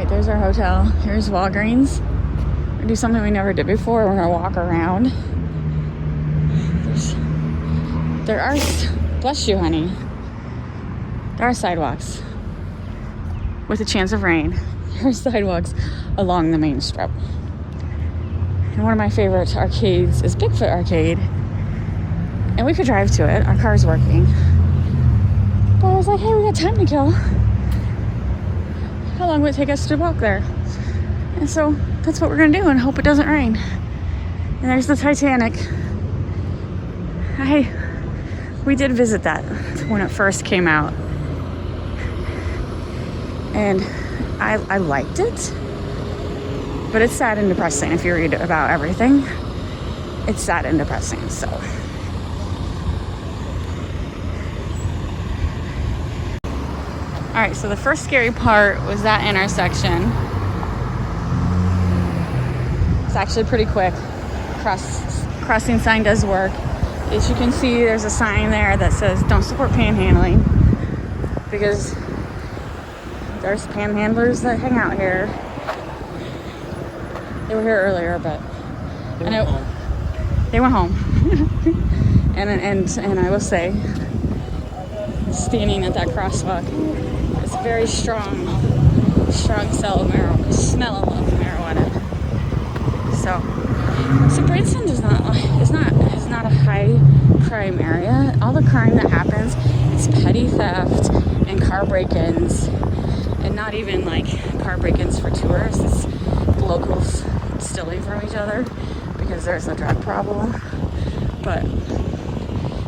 right, there's our hotel. Here's Walgreens. We're gonna do something we never did before. We're gonna walk around. There are, bless you, honey. There are sidewalks with a chance of rain. There are sidewalks along the main strip. And one of my favorite arcades is Bigfoot Arcade. And we could drive to it. Our car's working. But I was like, hey, we got time to kill. How long would it take us to walk there? And so that's what we're gonna do and hope it doesn't rain. And there's the Titanic. We did visit that when it first came out. And I liked it. But it's sad and depressing if you read about everything. It's sad and depressing, so. All right, so the first scary part was that intersection. It's actually pretty quick. Crossing sign does work. As you can see, there's a sign there that says don't support panhandling because there's panhandlers that hang out here. They were here earlier, but they went home. and I will say, standing at that crosswalk, it's a very strong smell of marijuana. So Branson is not a high crime area. All the crime that happens is petty theft and car break-ins, and not even like car break-ins for tourists. It's locals stealing from each other because there's a drug problem. But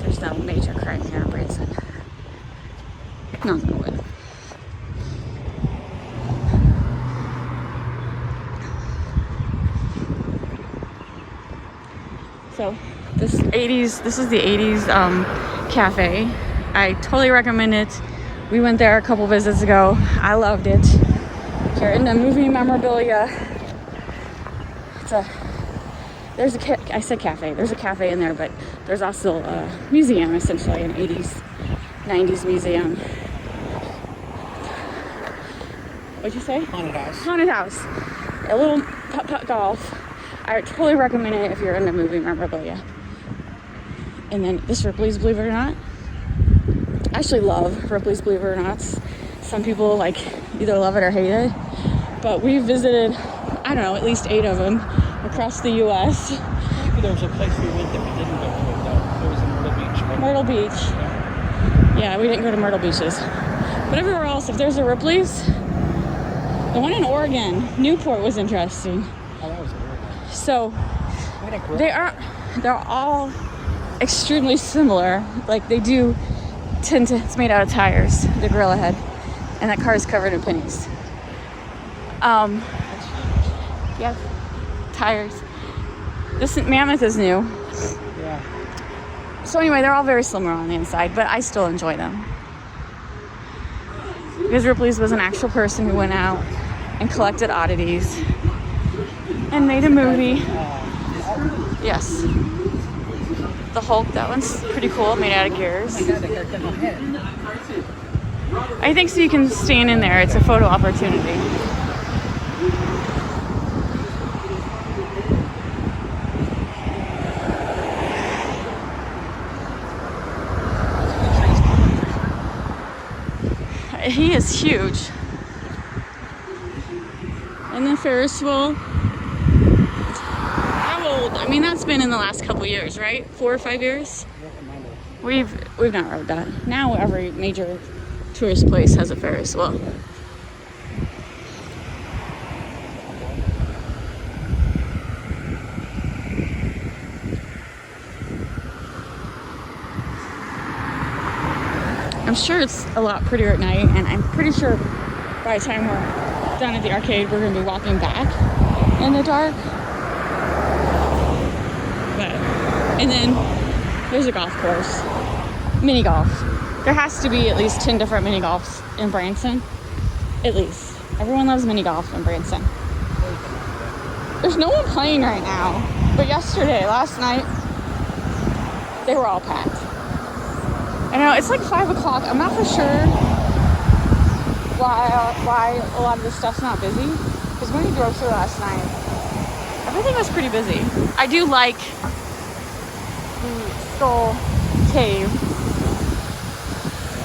there's no major crime here in Branson. Knock on wood. So this is the 80s cafe. I totally recommend it. We went there a couple visits ago. I loved it. If you're into movie memorabilia, I said cafe. There's a cafe in there, but there's also a museum, essentially an 80s, 90s museum. What'd you say? Haunted house. Haunted house. A little putt-putt golf. I totally recommend it if you're into movie memorabilia. And then this Ripley's, believe it or not. I actually love Ripley's, believe it or not. Some people like either love it or hate it. But we visited, I don't know, at least 8 of them across the U.S. I think there was a place we went that we didn't go to though. It was in Myrtle Beach. Right? Myrtle Beach. Yeah, we didn't go to Myrtle Beaches. But everywhere else, if there's a Ripley's, the one in Oregon, Newport, was interesting. Oh, that was Oregon. So they're all extremely similar. Like they do tend to, it's made out of tires, the gorilla head, and that car is covered in pennies. Yeah, tires. This Mammoth is new. Yeah. So anyway, they're all very similar on the inside, but I still enjoy them. Because Ripley's was an actual person who went out and collected oddities and made a movie. Yes. The Hulk, that one's pretty cool, made out of gears. I think so you can stand in there. It's a photo opportunity. He is huge. And then Ferris wheel. How old? I mean, that's been in the last couple years, right? 4 or 5 years? We've not rode that. Now every major tourist place has a Ferris wheel. I'm sure it's a lot prettier at night, and I'm pretty sure by the time we're done at the arcade, we're going to be walking back in the dark. But, and then there's a golf course, mini golf. There has to be at least 10 different mini golfs in Branson, at least. Everyone loves mini golf in Branson. There's no one playing right now, but last night, they were all packed. I know, it's like 5 o'clock. I'm not for sure why a lot of this stuff's not busy. Because when we drove through last night, everything was pretty busy. I do like the Skull Cave.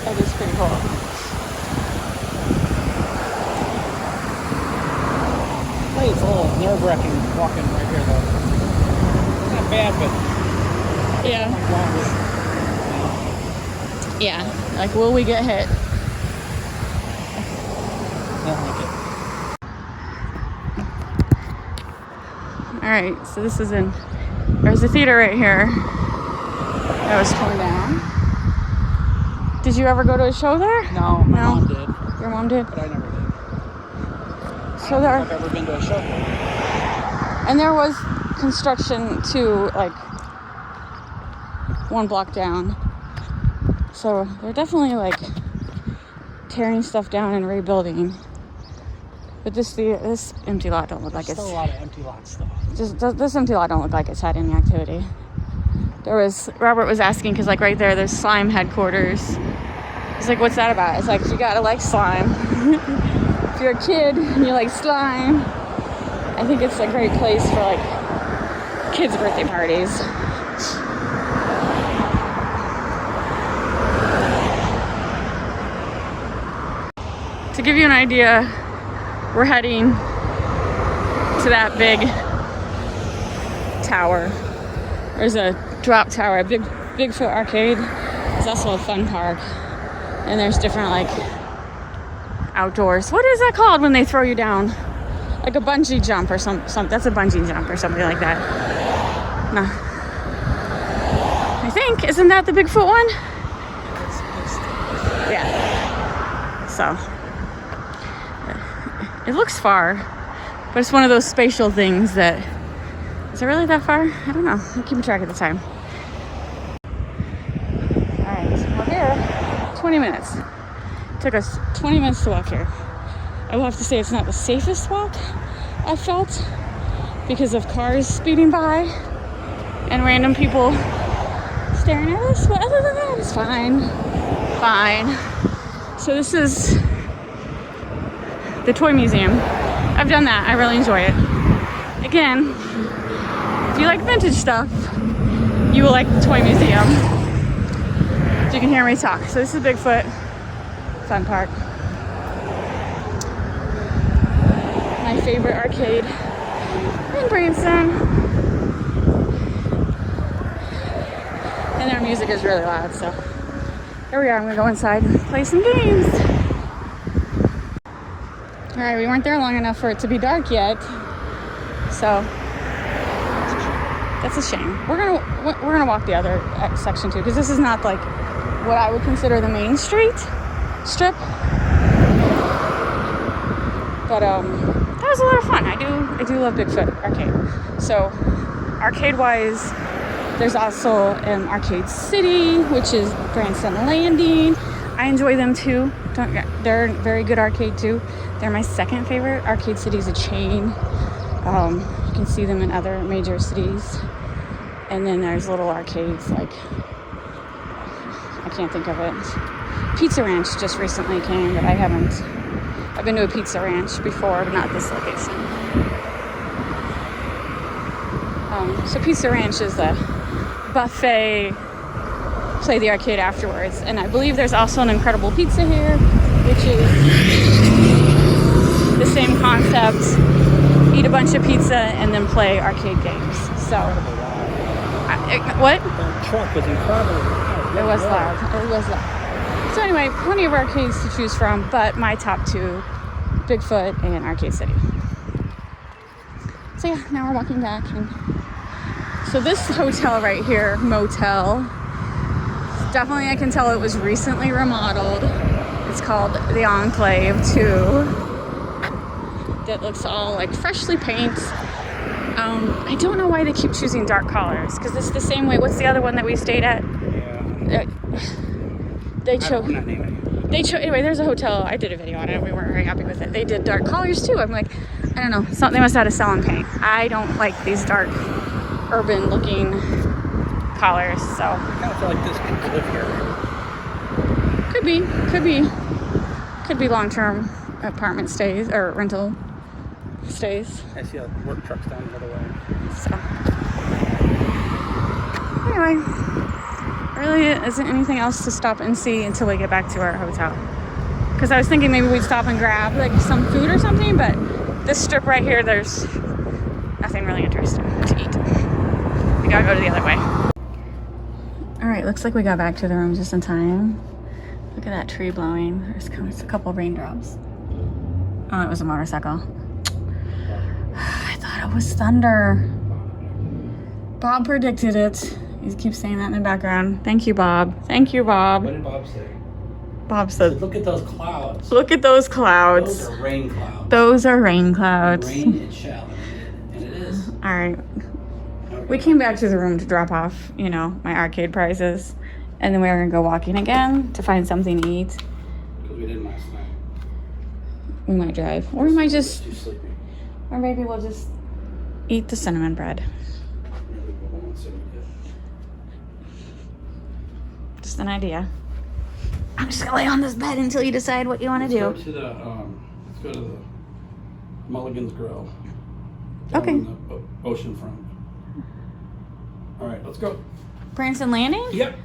It is pretty cool. It's a little nerve-wracking walking right here, though. It's not bad, but Yeah. like longer. Yeah. Like, will we get hit? I don't like it. All right. So this is there's a theater right here that was torn down. Did you ever go to a show there? No, my mom did, Your mom did? but I never did. So I don't think I've ever been to a show. And there was construction too, like 1 block down. So they're definitely like tearing stuff down and rebuilding. But this empty lot don't look like There's it's still a lot of empty lots, though. this empty lot don't look like it's had any activity. Robert was asking because like right there's slime headquarters. He's like, what's that about? It's like, you gotta like slime. If you're a kid and you like slime, I think it's a great place for like kids' birthday parties. To give you an idea, we're heading to that big tower. There's a drop tower, a Bigfoot arcade. There's also a fun park. And there's different like outdoors. What is that called when they throw you down? Like a bungee jump or some that's a bungee jump or something like that. No. I think, isn't that the Bigfoot one? Yeah. So it looks far, but it's one of those spatial things that, is it really that far? I don't know. I'm keeping track of the time. All right, we're here. 20 minutes. It took us 20 minutes to walk here. I will have to say it's not the safest walk I've felt because of cars speeding by and random people staring at us, but other than that, it's fine. Fine. So this is the toy museum. I've done that. I really enjoy it. Again, if you like vintage stuff, you will like the toy museum. You can hear me talk. So this is Bigfoot Fun Park. My favorite arcade in Branson. And their music is really loud, so here we are. I'm gonna go inside and play some games. All right, we weren't there long enough for it to be dark yet, so that's a shame. We're gonna walk the other section too, because this is not like what I would consider the main strip. But that was a lot of fun. I do love Bigfoot Arcade. So arcade-wise, there's also Arcade City, which is Branson Landing. I enjoy them too. They're a very good arcade too. They're my second favorite. Arcade City is a chain. You can see them in other major cities. And then there's little arcades like, I can't think of it. Pizza Ranch just recently came, but I haven't. I've been to a Pizza Ranch before, but not this location. So Pizza Ranch is a buffet, play the arcade afterwards. And I believe there's also an Incredible Pizza here, which is the same concept. Eat a bunch of pizza and then play arcade games. So, what? The truck was incredible. It was loud. It was loud. So anyway, plenty of arcades to choose from, but my top two, Bigfoot and Arcade City. So yeah, now we're walking back. So this hotel right here, motel, definitely I can tell it was recently remodeled. It's called the Enclave 2. That looks all like freshly painted. I don't know why they keep choosing dark colors, because it's the same way. What's the other one that we stayed at? Yeah. They chose. Anyway, there's a hotel. I did a video on it. We weren't very happy with it. They did dark colors too. I'm like, I don't know. They must have had a selling paint. I don't like these dark, urban-looking colors. So I kind of feel like this could live here. could could be long-term apartment stays or rental stays. I see work trucks down the other way. So anyway, really isn't anything else to stop and see until we get back to our hotel. Because I was thinking maybe we'd stop and grab like some food or something, but this strip right here, there's nothing really interesting to eat. We gotta go to the other way. All right, looks like we got back to the room just in time. Look at that tree blowing. There's a couple raindrops. Oh, it was a motorcycle. I thought it was thunder. Bob predicted it. He keeps saying that in the background. Thank you, Bob. Thank you, Bob. What did Bob say? Bob said, Look at those clouds. look at those clouds. Those are rain clouds. Those are rain clouds. Rain it shall. And it is. All right. We came back to the room to drop off, you know, my arcade prizes. And then we were going to go walking again to find something to eat. Because we didn't last night. We might drive. Or we might just, Too sleepy. or maybe we'll just eat the cinnamon bread. Really, we won't say we did. Just an idea. I'm just going to lay on this bed until you decide what you want to do. Let's go to the Mulligan's Grill. Okay. On the ocean front. All right, let's go. Branson Landing? Yep.